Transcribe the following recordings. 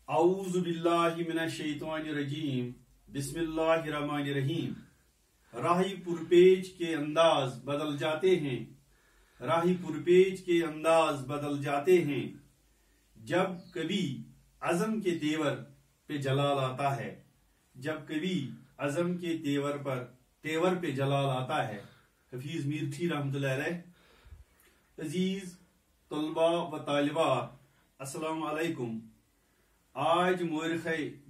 औज़ु बिल्लाहि मिनश शैतानिर रजीम बिस्मिल्लाहिर रहमानिर रहीम। राही पुरपेच के अंदाज बदल जाते हैं, राही पुरपेच के अंदाज बदल जाते हैं। जब कभी अज़म के तेवर पे जलाल आता है, जब कभी अज़म के तेवर पे जलाल आता है। हफीज मीर थी रहमतुल्लाह अलैह। अजीज तलबा व तालिबात, अस्सलाम वालेकुम। आज मुअर्रिख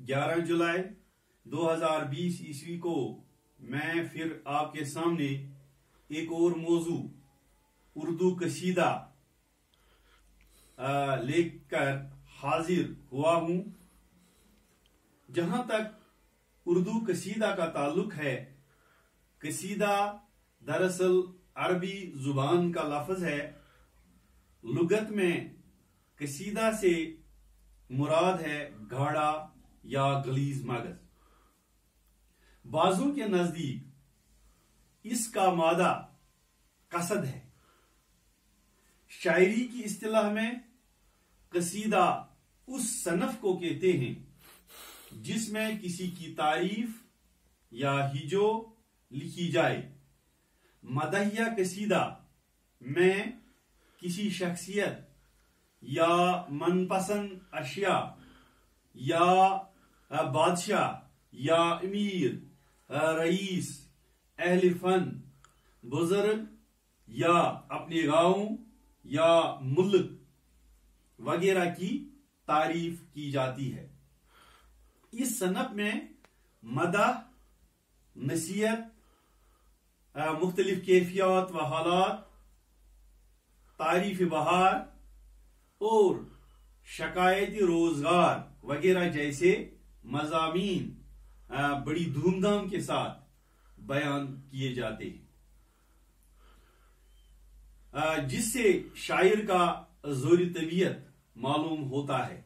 11 जुलाई 2020 ईस्वी को मैं फिर आपके सामने एक और मौजू उर्दू कसीदा लेकर हाजिर हुआ हूं। जहां तक उर्दू कसीदा का ताल्लुक है, कसीदा दरअसल अरबी जुबान का लफ्ज है। लुगत में कसीदा से मुराद है गाढ़ा या गलीज मगज। बाजों के नजदीक इसका मादा कसद है। शायरी की इस्तिलाह में कसीदा उस सनफ को कहते हैं जिसमें किसी की तारीफ या हिजो लिखी जाए। मदहिया कसीदा में किसी शख्सियत या मनपसंद अशिया या बादशाह या अमीर, रईस, अहले फन, बुजुर्ग या अपने गांव या मुल्क वगैरह की तारीफ की जाती है। इस सनफ में मदह, नसीहत, मुख्तलिफ कैफियत व हालात, तारीफ बहार और शिकायती रोजगार वगैरह जैसे मज़ामीन बड़ी धूमधाम के साथ बयान किए जाते हैं, जिससे शायर का जोरी तबीयत मालूम होता है।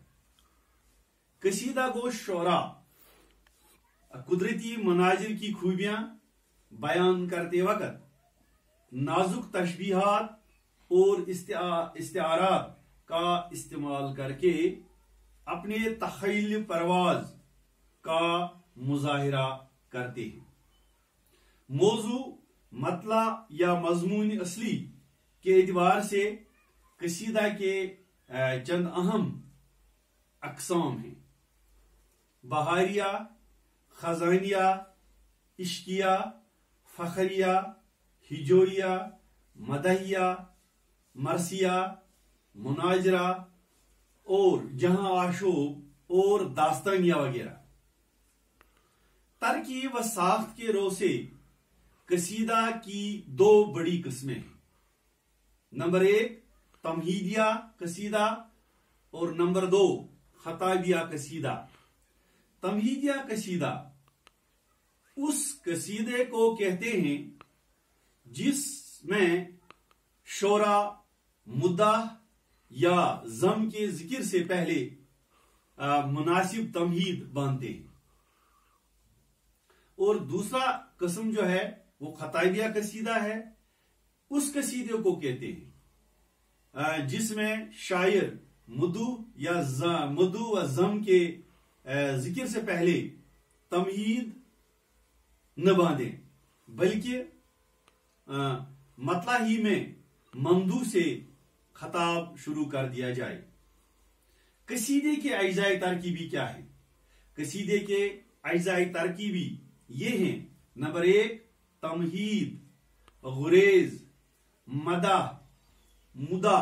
कसीदा गो शोरा कुदरती मनाजिर की खूबियां बयान करते वक्त नाजुक तशबीहात और इस्तिआरात का इस्तेमाल करके अपने तख़य्युल परवाज का मुजाहिरा करते हैं। मौजू, मतला या मजमून असली के एतबार से कसीदा के चंद अहम अक़साम हैं: बहारिया, खजानिया, इश्किया, फखरिया, हिजोरिया, मदहिया, मरसिया, मुनाजरा और जहां आशोब और दास्तानिया वगैरह। तरकीब व साख्त के रो से कसीदा की दो बड़ी किस्में हैं। नंबर 1 तमहीदिया कसीदा और नंबर 2 खताबिया कसीदा। तमहीदिया कसीदा उस कसीदे को कहते हैं जिसमें शोरा, मुद्दा या जम के जिक्र से पहले मुनासिब तमहीद बांधते हैं। और दूसरा किस्म जो है वो खताबिया कसीदा है। उस कसीदे को कहते हैं जिसमें शायर मुद्दू व जम के जिक्र से पहले तमहीद न बांधे, बल्कि मतला ही में ममदू से खताब शुरू कर दिया जाए। कसीदे के अज्जाए तरकीबी क्या है? कसीदे के अज्जाए तरकीबी ये हैं: नंबर 1 तमहीद, गुरेज, मदाह, मुदा,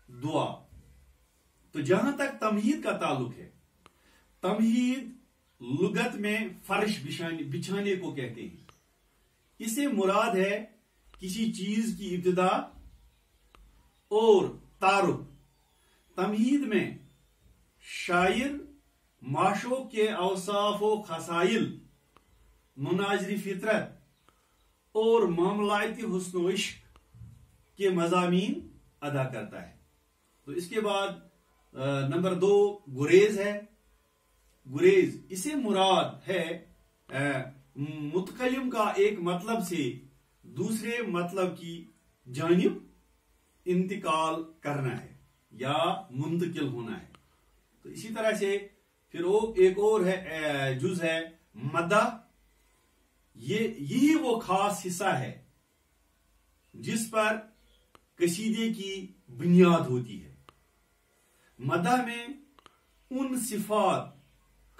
दुआ। तो जहां तक तमहीद का ताल्लुक है, तमहीद लुगत में फर्श बिछाने को कहते हैं। इसे मुराद है किसी चीज की इब्तिदा और तारुफ। तमहीद में शायर माशो के औसाफ व खसाइल, मुनाजरी फितरत और मामलाती हुस्न व इश्क के मज़ामीन अदा करता है। तो इसके बाद नंबर 2 गुरेज है। गुरेज इसे मुराद है मुतकल्लिम का एक मतलब से दूसरे मतलब की जानिब इंतकाल करना है या मुंतकिल होना है। तो इसी तरह से پھر ایک اور ہے جز ہے مدہ. یہی وہ خاص حصہ ہے جس پر قصیدے کی بنیاد ہوتی ہے. مدح میں ان صفات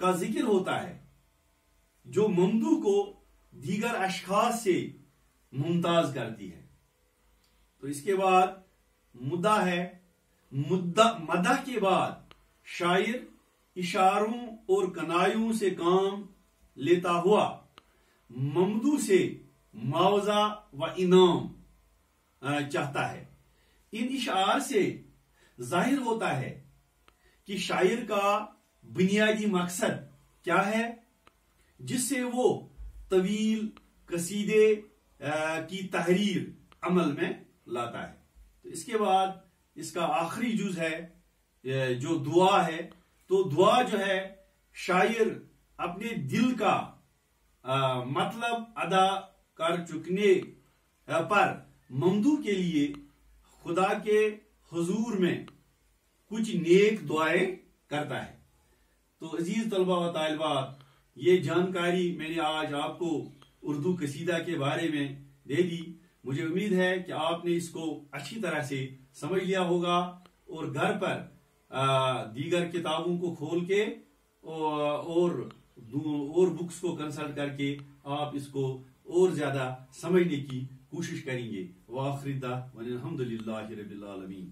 کا ذکر ہوتا ہے جو ممدوح کو دیگر اشخاص سے ممتاز کرتی ہے. تو اس کے بعد مدح ہے. مدح کے بعد شاعر اشاروں اور کنایوں سے کام لیتا ہوا ممدوح سے معاوضہ و انعام چاہتا ہے. ان اشعار سے ظاہر ہوتا ہے کہ شاعر کا بنیادی مقصد کیا ہے جس سے وہ طویل قصیدے کی تحریر عمل میں لاتا ہے. تو اس کے بعد اس کا آخری جز ہے جو دعا ہے. تو دعا جو ہے شاعر اپنے دل کا مطلب ادا کر چکنے پر ممدوح کے لیے خدا کے حضور میں کچھ نیک دعائیں کرتا ہے. تو عزیز طلبہ و طالبات، یہ جانکاری میں نے آج آپ کو اردو قصیدہ کے بارے میں دے دی. مجھے امید ہے کہ آپ نے اس کو اچھی طرح سے سمجھ لیا ہوگا اور گھر پر دیگر کتابوں کو کھول کے اور بکس کو کنسلٹ کر کے آپ اس کو اور زیادہ سمجھنے کی کوشش کریں گے. وآخر دعوانا الحمدللہ رب العالمین.